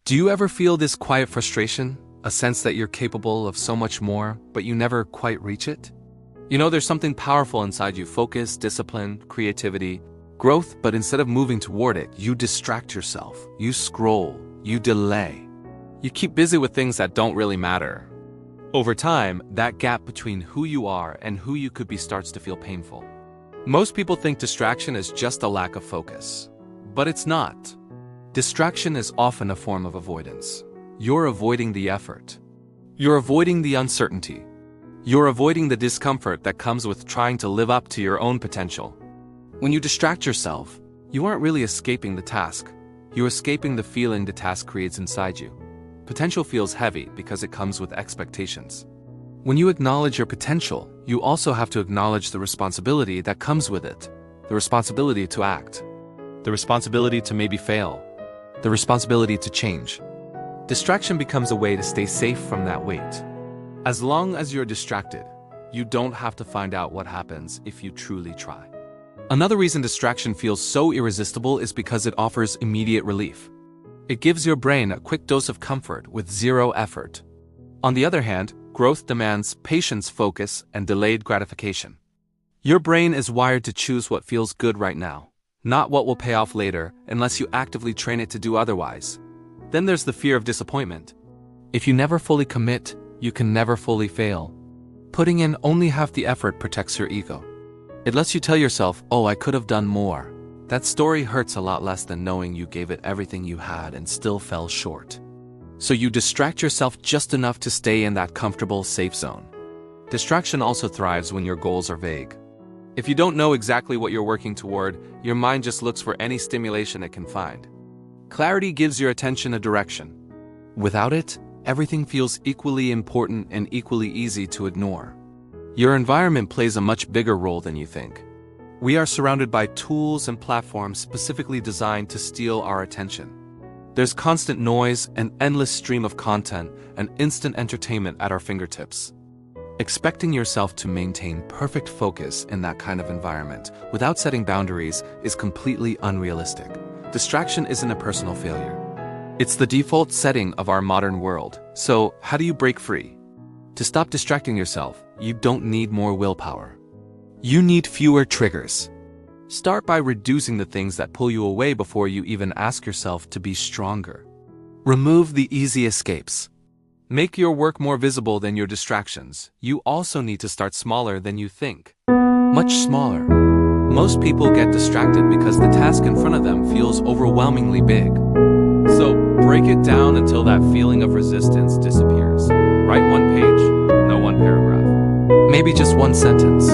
Do you ever feel this quiet frustration? A sense that you're capable of so much more, but you never quite reach it? You know, there's something powerful inside you: focus, discipline, creativity, growth, but instead of moving toward it, you distract yourself. You scroll, you delay. You keep busy with things that don't really matter. Over time, that gap between who you are and who you could be starts to feel painful. Most people think distraction is just a lack of focus, but it's not. Distraction is often a form of avoidance. You're avoiding the effort. You're avoiding the uncertainty. You're avoiding the discomfort that comes with trying to live up to your own potential. When you distract yourself, you aren't really escaping the task. You're escaping the feeling the task creates inside you. Potential feels heavy because it comes with expectations. When you acknowledge your potential, you also have to acknowledge the responsibility that comes with it. The responsibility to act. The responsibility to maybe fail. The responsibility to change. Distraction becomes a way to stay safe from that weight. As long as you're distracted, you don't have to find out what happens if you truly try. Another reason distraction feels so irresistible is because it offers immediate relief. It gives your brain a quick dose of comfort with zero effort. On the other hand, growth demands patience, focus, and delayed gratification. Your brain is wired to choose what feels good right now, not what will pay off later unless you actively train it to do otherwise. Then there's the fear of disappointment. If you never fully commit, you can never fully fail. Putting in only half the effort protects your ego. It lets you tell yourself, "Oh, I could have done more." That story hurts a lot less than knowing you gave it everything you had and still fell short. So you distract yourself just enough to stay in that comfortable, safe zone. Distraction also thrives when your goals are vague. If you don't know exactly what you're working toward, your mind just looks for any stimulation it can find. Clarity gives your attention a direction. Without it, everything feels equally important and equally easy to ignore. Your environment plays a much bigger role than you think. We are surrounded by tools and platforms specifically designed to steal our attention. There's constant noise, an endless stream of content, and instant entertainment at our fingertips. Expecting yourself to maintain perfect focus in that kind of environment without setting boundaries is completely unrealistic. Distraction isn't a personal failure. It's the default setting of our modern world. So, how do you break free? To stop distracting yourself, you don't need more willpower. You need fewer triggers. Start by reducing the things that pull you away before you even ask yourself to be stronger. Remove the easy escapes. Make your work more visible than your distractions. You also need to start smaller than you think. Much smaller. Most people get distracted because the task in front of them feels overwhelmingly big. So, break it down until that feeling of resistance disappears. Write one page, no one paragraph. Maybe just one sentence.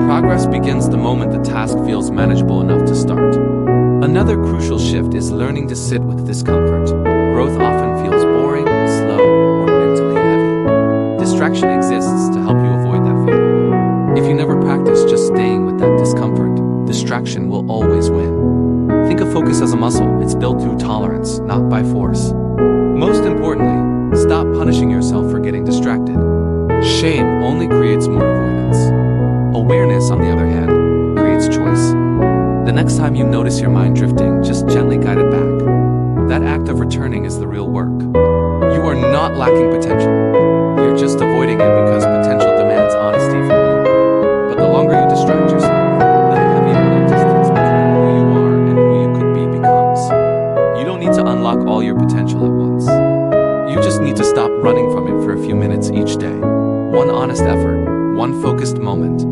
Progress begins the moment the task feels manageable enough to start. Another crucial shift is learning to sit with discomfort. Growth often feels boring, slow, or mentally heavy. Distraction exists to help you avoid that feeling. If you never practice just staying with that discomfort, distraction will always win. Think of focus as a muscle. It's built through tolerance, not by force. Most importantly, stop punishing yourself for getting distracted. Shame only creates more avoidance. Awareness, on the other hand, creates choice. The next time you notice your mind drifting, just gently guide it back. That act of returning is the real work. You are not lacking potential. You're just avoiding it because potential demands honesty from you. But the longer you distract yourself, the heavier that distance between who you are and who you could be becomes. You don't need to unlock all your potential at once. You just need to stop running from it for a few minutes each day. One honest effort, one focused moment.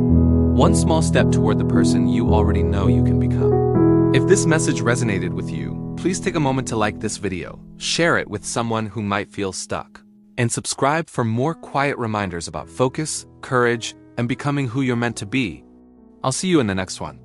One small step toward the person you already know you can become. If this message resonated with you, please take a moment to like this video, share it with someone who might feel stuck, and subscribe for more quiet reminders about focus, courage, and becoming who you're meant to be. I'll see you in the next one.